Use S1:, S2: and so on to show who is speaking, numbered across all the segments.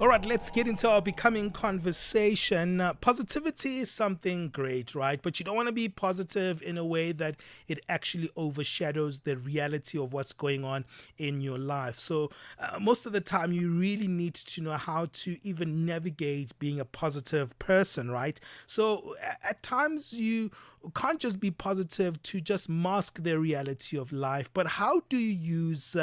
S1: All right, let's get into our becoming conversation. Positivity is something great, right? But you don't want to be positive in a way that it actually overshadows the reality of what's going on in your life. So, most of the time, you really need to know how to even navigate being a positive person, right? So, at times, you can't just be positive to just mask the reality of life, but how do you use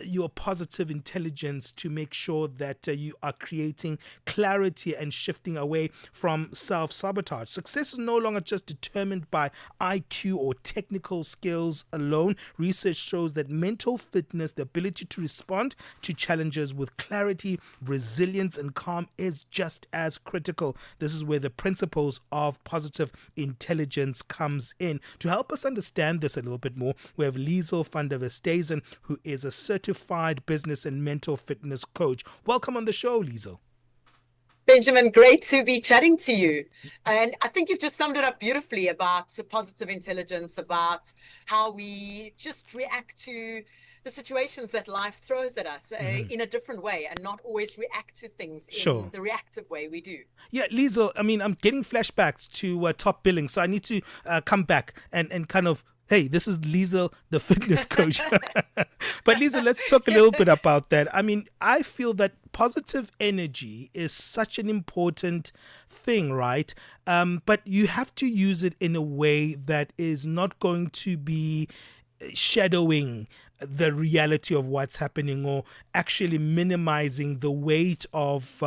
S1: your positive intelligence to make sure that you are creating clarity and shifting away from self-sabotage? Success is no longer just determined by IQ or technical skills alone. Research shows that mental fitness, the ability to respond to challenges with clarity, resilience, and calm is just as critical. This is where the principles of positive intelligence comes in. To help us understand this a little bit more, we have Liezel van der Westhuizen, who is a certified business and mental fitness coach. Welcome on the show, Liezel.
S2: Benjamin, great to be chatting to you. And I think you've just summed it up beautifully about positive intelligence, about how we just react to the situations that life throws at us in a different way and not always react to things in
S1: Sure.
S2: the reactive way we do.
S1: Yeah, Liezel, I mean, I'm getting flashbacks to top billing, so I need to come back and kind of, hey, this is Liezel, the fitness coach. But Liezel, let's talk a little bit about that. I mean, I feel that positive energy is such an important thing, right? But you have to use it in a way that is not going to be shadowing the reality of what's happening or actually minimizing the weight of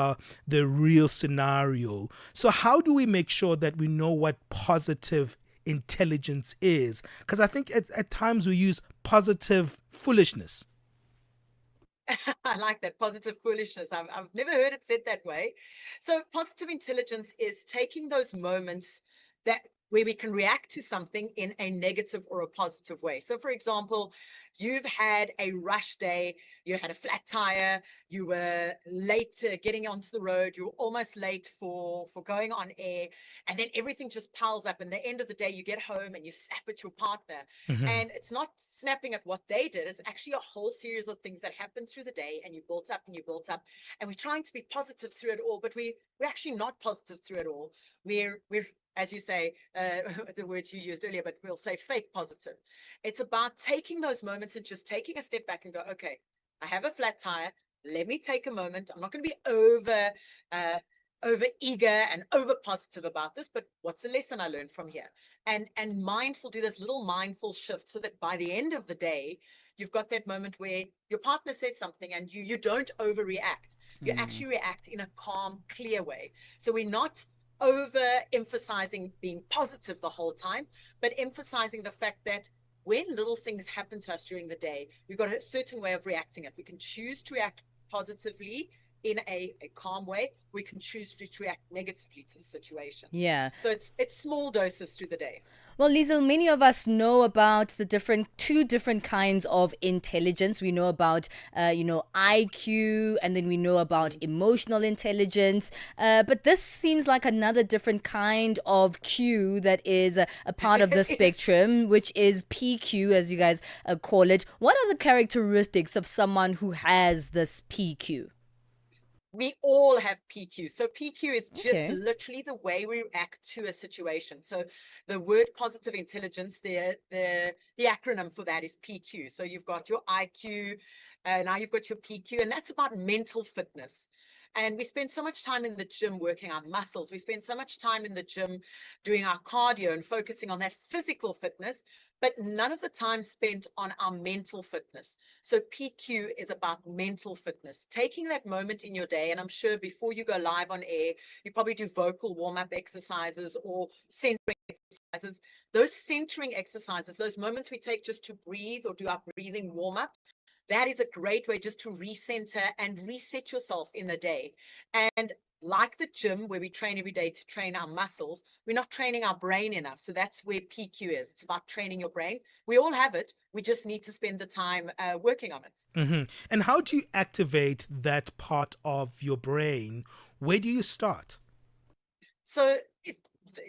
S1: the real scenario. So, how do we make sure that we know what positive intelligence is? Because I think at times we use positive foolishness.
S2: I like that, positive foolishness. I've never heard it said that way. So positive intelligence is taking those moments that where we can react to something in a negative or a positive way. So for example, you've had a rush day, you had a flat tire, you were late getting onto the road, you were almost late for going on air, and then everything just piles up. And the end of the day, you get home and you snap at your partner.
S1: Mm-hmm.
S2: And it's not snapping at what they did, it's actually a whole series of things that happened through the day, and you built up and you built up. And we're trying to be positive through it all, but we're actually not positive through it all. We're as you say, the words you used earlier, but we'll say fake positive. It's about taking those moments and just taking a step back and go, okay, I have a flat tire. Let me take a moment. I'm not going to be over eager and over positive about this, but what's the lesson I learned from here? And mindful, do this little mindful shift so that by the end of the day, you've got that moment where your partner says something and you don't overreact. You actually react in a calm, clear way. So we're not over emphasizing being positive the whole time, but emphasizing the fact that when little things happen to us during the day, we've got a certain way of reacting it. We can choose to react positively in a calm way. We can choose to react negatively to the situation.
S3: Yeah.
S2: So it's small doses through the day.
S3: Well, Liesel, many of us know about the two different kinds of intelligence. We know about, IQ, and then we know about emotional intelligence. But this seems like another different kind of Q that is a part of the spectrum, which is PQ, as you guys call it. What are the characteristics of someone who has this PQ?
S2: We all have PQ. So PQ is just
S3: Okay.
S2: literally the way we react to a situation. So the word positive intelligence, the acronym for that is PQ. So you've got your IQ, now you've got your PQ, and that's about mental fitness. And we spend so much time in the gym working our muscles. We spend so much time in the gym doing our cardio and focusing on that physical fitness, but none of the time spent on our mental fitness. So PQ is about mental fitness, taking that moment in your day. And I'm sure before you go live on air, you probably do vocal warm-up exercises or centering exercises. Those centering exercises, those moments we take just to breathe or do our breathing warm-up, that is a great way just to recenter and reset yourself in the day. And like the gym, where we train every day to train our muscles, we're not training our brain enough. So that's where PQ is. It's about training your brain. We all have it. We just need to spend the time working on it.
S1: Mm-hmm. And how do you activate that part of your brain? Where do you start?
S2: So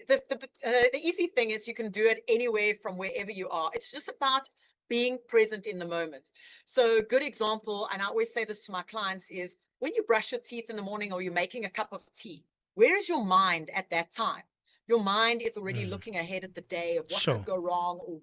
S2: the easy thing is you can do it anywhere from wherever you are. It's just about being present in the moment. So a good example, and I always say this to my clients, is when you brush your teeth in the morning or you're making a cup of tea, where is your mind at that time? Your mind is already looking ahead at the day of what
S1: Sure.
S2: could go wrong or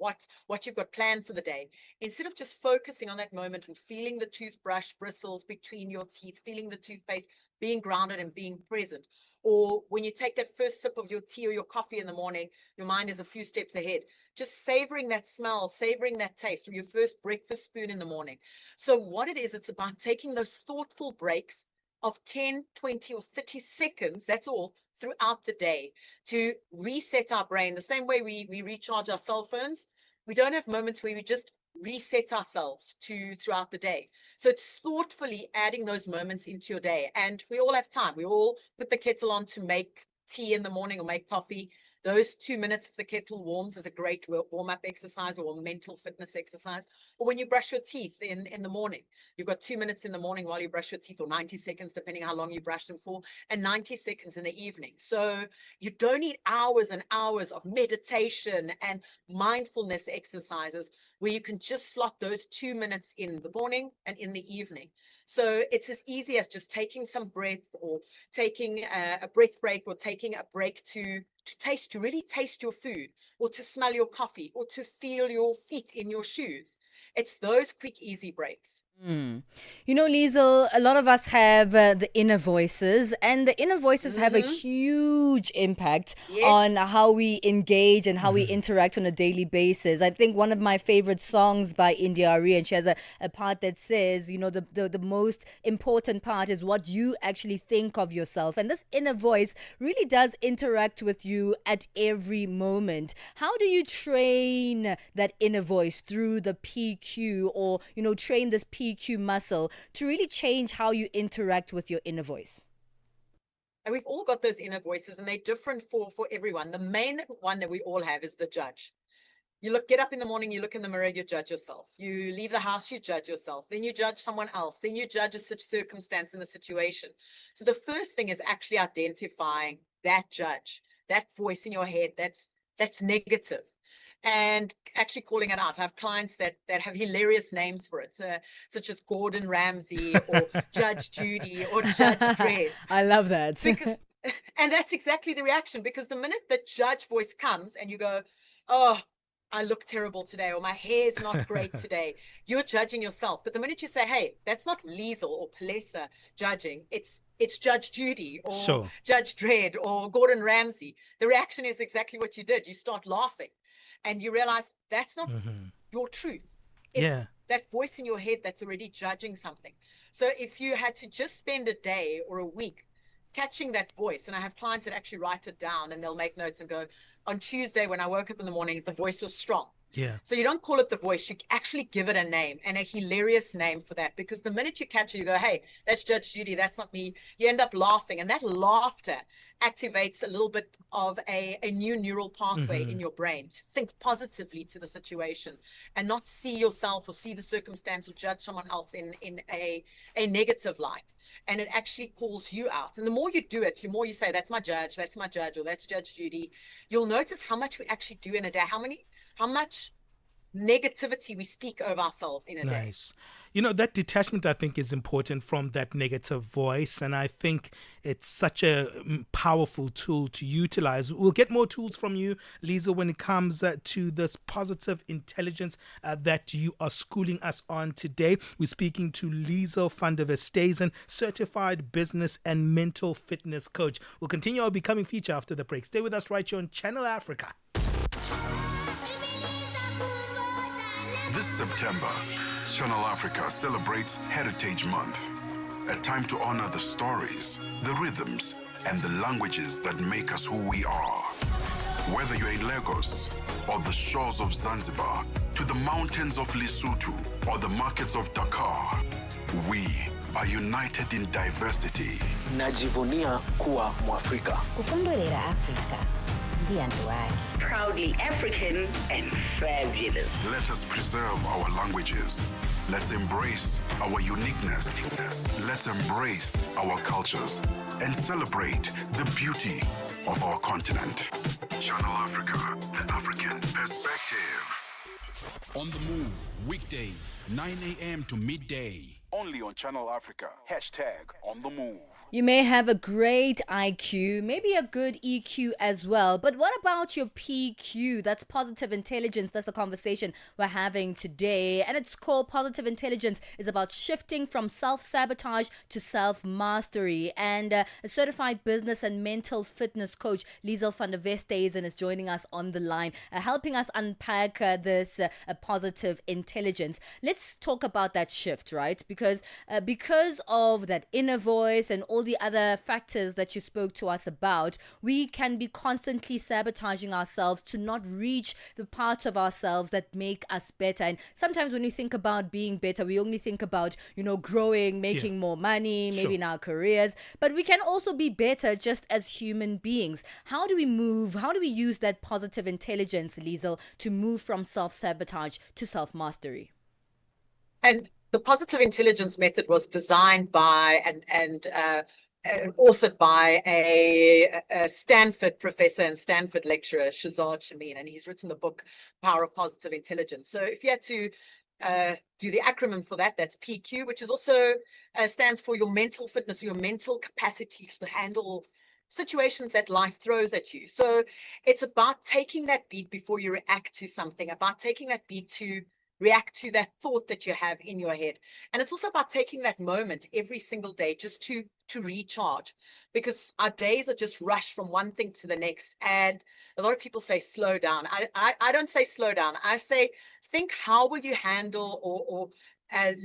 S2: what you've got planned for the day. Instead of just focusing on that moment and feeling the toothbrush bristles between your teeth, feeling the toothpaste, being grounded and being present. Or when you take that first sip of your tea or your coffee in the morning, your mind is a few steps ahead. Just savoring that smell, savoring that taste, or your first breakfast spoon in the morning. So what it is, it's about taking those thoughtful breaks of 10, 20, or 30 seconds, that's all, throughout the day to reset our brain. The same way we recharge our cell phones, we don't have moments where we just reset ourselves throughout the day. So it's thoughtfully adding those moments into your day. And we all have time. We all put the kettle on to make tea in the morning or make coffee. Those 2 minutes as the kettle warms is a great warm-up exercise or mental fitness exercise. Or when you brush your teeth in the morning, you've got 2 minutes in the morning while you brush your teeth, or 90 seconds, depending how long you brush them for, and 90 seconds in the evening. So you don't need hours and hours of meditation and mindfulness exercises where you can just slot those 2 minutes in the morning and in the evening. So it's as easy as just taking some breath, or taking a breath break, or taking a break to really taste your food, or to smell your coffee, or to feel your feet in your shoes. It's those quick, easy breaks.
S3: You know, Liezel, a lot of us have the inner voices, and the inner voices have a huge impact on
S2: Yes.
S3: how we engage and how we interact on a daily basis. I think one of my favorite songs by India Arie, and she has a part that says, you know, the most important part is what you actually think of yourself. And this inner voice really does interact with you at every moment. How do you train that inner voice through the PQ, or, you know, train this PQ muscle to really change how you interact with your inner voice?
S2: And we've all got those inner voices, and they're different for everyone. The main one that we all have is the judge. Get up in the morning, you look in the mirror, you judge yourself. You leave the house, you judge yourself. Then you judge someone else. Then you judge a circumstance in the situation. So the first thing is actually identifying that judge, that voice in your head that's negative, and actually calling it out. I have clients that have hilarious names for it, such as Gordon Ramsay, or Judge Judy, or Judge Dredd.
S3: I love that.
S2: Because, and that's exactly the reaction, because the minute the judge voice comes and you go, oh, I look terrible today, or my hair's not great today, you're judging yourself. But the minute you say, hey, that's not Liezel or Palesa judging, it's Judge Judy, or
S1: Sure.
S2: Judge Dredd, or Gordon Ramsay, the reaction is exactly what you did. You start laughing, and you realize that's not your truth. It's
S1: Yeah.
S2: that voice in your head that's already judging something. So if you had to just spend a day or a week catching that voice, and I have clients that actually write it down, and they'll make notes and go, on Tuesday when I woke up in the morning, the voice was strong.
S1: Yeah.
S2: So you don't call it the voice, you actually give it a name, and a hilarious name for that, because the minute you catch it, you go, hey, that's Judge Judy, that's not me. You end up laughing, and that laughter activates a little bit of a new neural pathway in your brain to think positively to the situation, and not see yourself or see the circumstance or judge someone else in a negative light. And it actually calls you out. And the more you do it, the more you say, that's my judge, or that's Judge Judy, you'll notice how much we actually do in a day, how much negativity we speak over ourselves in a day.
S1: Nice. You know, that detachment, I think, is important from that negative voice. And I think it's such a powerful tool to utilize. We'll get more tools from you, Liezel, when it comes to this positive intelligence that you are schooling us on today. We're speaking to Liezel van der Westhuizen, certified business and mental fitness coach. We'll continue our Becoming feature after the break. Stay with us right here on Channel Africa.
S4: This September, Channel Africa celebrates Heritage Month, a time to honor the stories, the rhythms, and the languages that make us who we are. Whether you're in Lagos or the shores of Zanzibar, to the mountains of Lesotho or the markets of Dakar, we are united in diversity.
S5: Najivunia kuwa Mwafrika.
S6: Kukondolera Afrika ndiye ndo wake.
S7: Proudly African and fabulous.
S4: Let us preserve our languages. Let's embrace our uniqueness. Let's embrace our cultures and celebrate the beauty of our continent. Channel Africa, the African perspective.
S8: On the Move, weekdays, 9 a.m. to midday.
S4: Only on Channel Africa. #On the move.
S3: You may have a great IQ, maybe a good EQ as well, but what about your PQ? That's positive intelligence. That's the conversation we're having today. And it's called Positive Intelligence is about shifting from self-sabotage to self-mastery. And a certified business and mental fitness coach, Liezel van der Westhuizen, is joining us on the line, helping us unpack this positive intelligence. Let's talk about that shift, right? Because of that inner voice and all the other factors that you spoke to us about, we can be constantly sabotaging ourselves to not reach the parts of ourselves that make us better. And sometimes when we think about being better, we only think about, growing, making more money, maybe in our careers, but we can also be better just as human beings. How do we use that positive intelligence, Liezel, to move from self-sabotage to self-mastery?
S2: And the positive intelligence method was designed by and authored by a Stanford professor and Stanford lecturer, Shazad Shamin, and he's written the book Power of Positive Intelligence. So if you had to do the acronym for that, that's PQ, which is also stands for your mental fitness, your mental capacity to handle situations that life throws at you. So it's about taking that beat before you react to something, about taking that beat to react to that thought that you have in your head. And it's also about taking that moment every single day just to recharge, because our days are just rushed from one thing to the next. And a lot of people say slow down. I don't say slow down. I say think, how will you handle or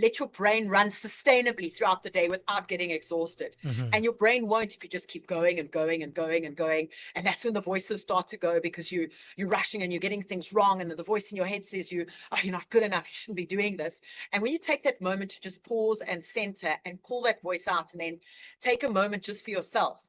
S2: let your brain run sustainably throughout the day without getting exhausted. And your brain won't if you just keep going and going and going and going. And that's when the voices start to go, because you're rushing and you're getting things wrong. And the voice in your head says you're not good enough. You shouldn't be doing this. And when you take that moment to just pause and center and pull that voice out, and then take a moment just for yourself,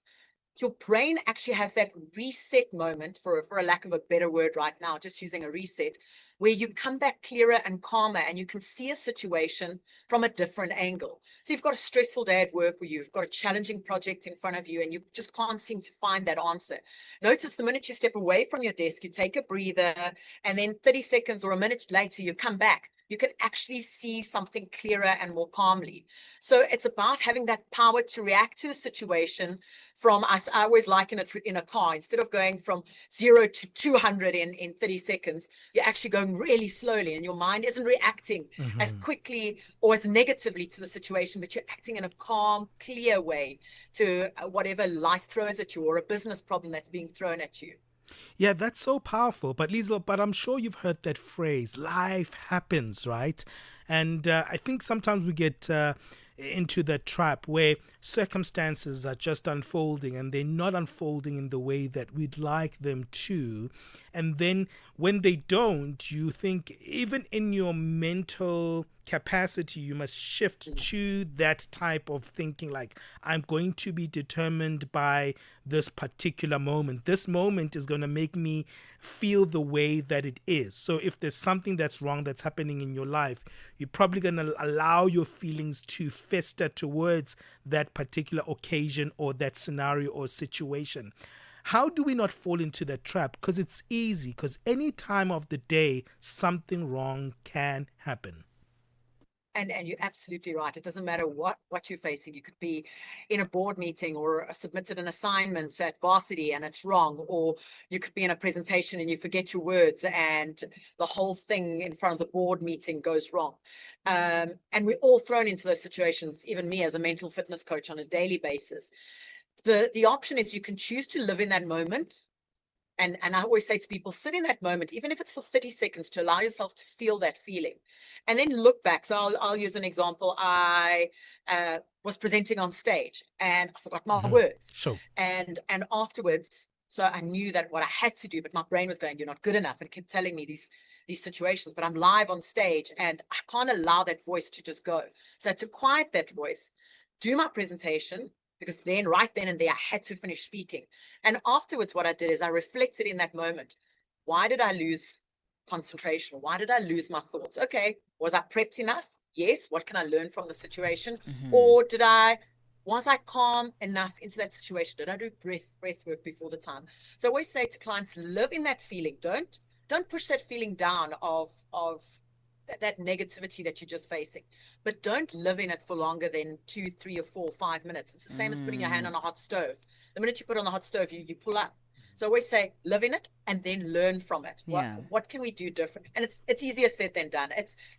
S2: your brain actually has that reset moment, for a lack of a better word right now, just using a reset, where you come back clearer and calmer, and you can see a situation from a different angle. So you've got a stressful day at work, or you've got a challenging project in front of you, and you just can't seem to find that answer. Notice the minute you step away from your desk, you take a breather, and then 30 seconds or a minute later, you come back. You can actually see something clearer and more calmly. So it's about having that power to react to a situation from us. I always liken it in a car. Instead of going from 0 to 200 in 30 seconds, you're actually going really slowly, and your mind isn't reacting as quickly or as negatively to the situation, but you're acting in a calm, clear way to whatever life throws at you, or a business problem that's being thrown at you.
S1: Yeah, that's so powerful. But Liezel, I'm sure you've heard that phrase, life happens, right? And I think sometimes we get into the trap where circumstances are just unfolding, and they're not unfolding in the way that we'd like them to. And then when they don't, you think even in your mental capacity, you must shift to that type of thinking, like, I'm going to be determined by this particular moment. This moment is going to make me feel the way that it is. So if there's something that's wrong that's happening in your life, you're probably going to allow your feelings to fester towards that particular occasion or that scenario or situation. How do we not fall into that trap? Because it's easy, because any time of the day, something wrong can happen.
S2: And you're absolutely right. It doesn't matter what you're facing. You could be in a board meeting, or submitted an assignment at varsity and it's wrong, or you could be in a presentation and you forget your words and the whole thing in front of the board meeting goes wrong. And we're all thrown into those situations, even me as a mental fitness coach on a daily basis. The option is you can choose to live in that moment. And I always say to people, sit in that moment, even if it's for 30 seconds, to allow yourself to feel that feeling, and then look back. So I'll use an example. I was presenting on stage and I forgot my words.
S1: Sure.
S2: And afterwards, so I knew that what I had to do, but my brain was going, you're not good enough, and kept telling me these situations. But I'm live on stage and I can't allow that voice to just go. So to quiet that voice, do my presentation, because then right then and there, I had to finish speaking. And afterwards, what I did is I reflected in that moment. Why did I lose concentration? Why did I lose my thoughts? Okay, was I prepped enough? Yes. What can I learn from the situation? Or was I calm enough into that situation? Did I do breath work before the time? So I always say to clients, live in that feeling. Don't push that feeling down of that negativity that you're just facing. But don't live in it for longer than 2, 3 or 4, 5 minutes. It's the same as putting your hand on a hot stove. The minute you put it on the hot stove, you pull up. So I always say, live in it and then learn from it.
S3: Yeah.
S2: What can we do different? And it's easier said than done.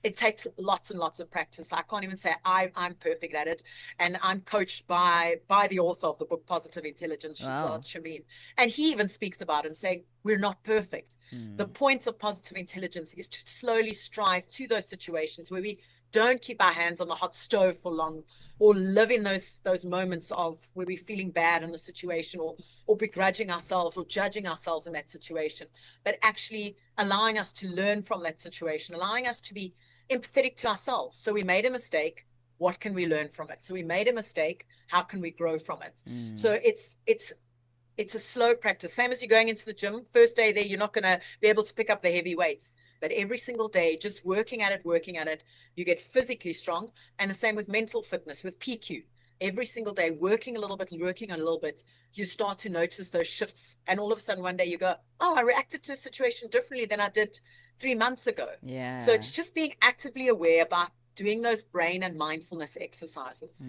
S2: It takes lots and lots of practice. I can't even say I'm perfect at it. And I'm coached by the author of the book Positive Intelligence,
S3: Wow.
S2: Shazad Shamin. And he even speaks about it and saying, we're not perfect. The point of positive intelligence is to slowly strive to those situations where we don't keep our hands on the hot stove for long, or live in those moments of where we're feeling bad in the situation, or begrudging ourselves or judging ourselves in that situation, but actually allowing us to learn from that situation, allowing us to be empathetic to ourselves. So we made a mistake. What can we learn from it? So we made a mistake. How can we grow from it? So it's a slow practice. Same as you're going into the gym. First day there, you're not going to be able to pick up the heavy weights. But every single day, just working at it, you get physically strong. And the same with mental fitness, with PQ. Every single day, working a little bit, you start to notice those shifts. And all of a sudden, one day you go, oh, I reacted to a situation differently than I did 3 months ago.
S3: Yeah.
S2: So it's just being actively aware about doing those brain and mindfulness exercises.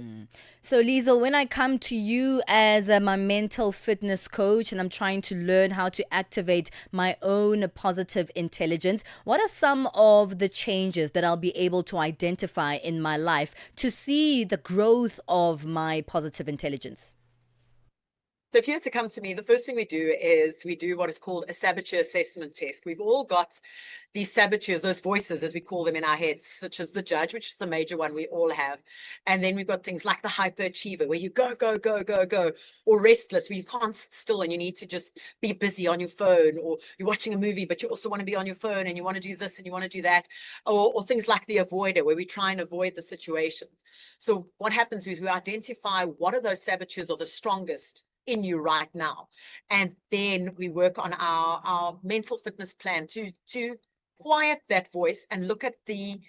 S3: So, Liezel, when I come to you as my mental fitness coach and I'm trying to learn how to activate my own positive intelligence, what are some of the changes that I'll be able to identify in my life to see the growth of my positive intelligence?
S2: So if you had to come to me, the first thing we do is we do what is called a saboteur assessment test. We've all got these saboteurs, those voices, as we call them in our heads, such as the judge, which is the major one we all have. And then we've got things like the hyperachiever, where you go, go, go, go, go, or restless, where you can't sit still and you need to just be busy on your phone, or you're watching a movie, but you also want to be on your phone and you want to do this and you want to do that, or things like the avoider, where we try and avoid the situations. So what happens is we identify what are those saboteurs are the strongest in you right now, and then we work on our mental fitness plan to quiet that voice and look at the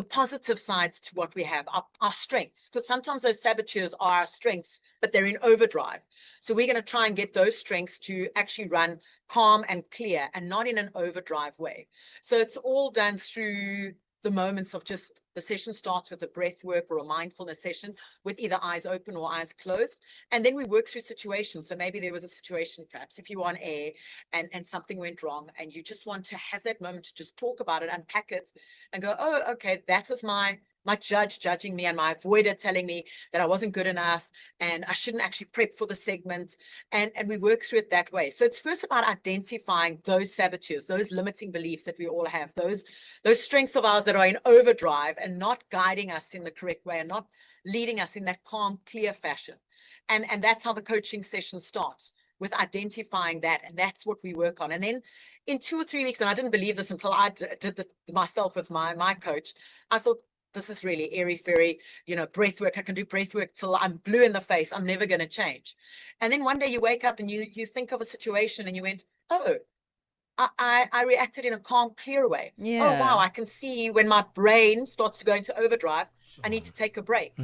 S2: positive sides to what we have, our strengths, because sometimes those saboteurs are our strengths, but they're in overdrive. So we're going to try and get those strengths to actually run calm and clear and not in an overdrive way. So it's all done through the moments of just, the session starts with a breath work or a mindfulness session with either eyes open or eyes closed. And then we work through situations. So maybe there was a situation, perhaps if you were on air and something went wrong and you just want to have that moment to just talk about it, unpack it and go, oh, okay, that was my judge judging me and my avoider telling me that I wasn't good enough and I shouldn't actually prep for the segment. And we work through it that way. So it's first about identifying those saboteurs, those limiting beliefs that we all have, those strengths of ours that are in overdrive and not guiding us in the correct way and not leading us in that calm, clear fashion. And that's how the coaching session starts, with identifying that. And that's what we work on. And then in 2 or 3 weeks, and I didn't believe this until I did it myself with my coach, I thought, this is really airy-fairy, breath work. I can do breath work till I'm blue in the face. I'm never going to change. And then one day you wake up and you think of a situation and you went, oh, I reacted in a calm, clear way.
S3: Yeah.
S2: Oh, wow, I can see when my brain starts to go into overdrive, I need to take a break.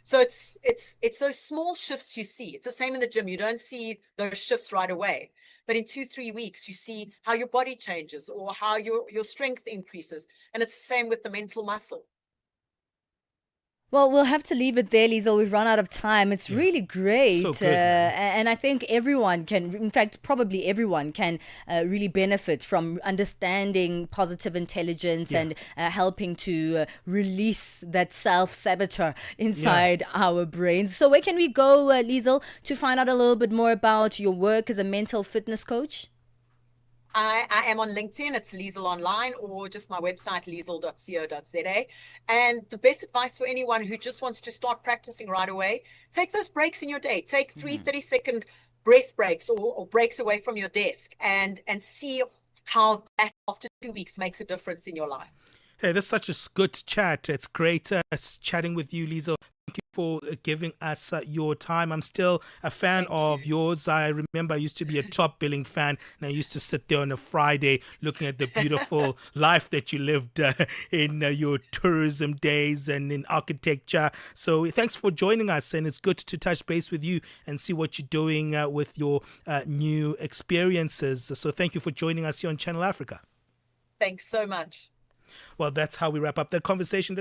S2: So it's those small shifts you see. It's the same in the gym. You don't see those shifts right away. But in 2-3 weeks, you see how your body changes or how your strength increases. And it's the same with the mental muscle.
S3: Well, we'll have to leave it there, Liezel. We've run out of time. It's really great.
S1: So good, man.
S3: And I think everyone can, in fact, probably everyone can really benefit from understanding positive intelligence and helping to release that self-saboteur inside our brains. So where can we go, Liezel, to find out a little bit more about your work as a mental fitness coach?
S2: I am on LinkedIn. It's Liezel Online, or just my website, liezel.co.za. And the best advice for anyone who just wants to start practicing right away, take those breaks in your day. Take 3 30-second breath breaks or breaks away from your desk and see how that after 2 weeks makes a difference in your life.
S1: Hey, this is such a good chat. It's great chatting with you, Liezel. Thank you for giving us your time. I'm still a fan of yours. I remember I used to be a top billing fan, and I used to sit there on a Friday looking at the beautiful life that you lived in your tourism days and in architecture. So thanks for joining us, and it's good to touch base with you and see what you're doing with your new experiences. So thank you for joining us here on Channel Africa.
S2: Thanks so much.
S1: Well, that's how we wrap up that conversation.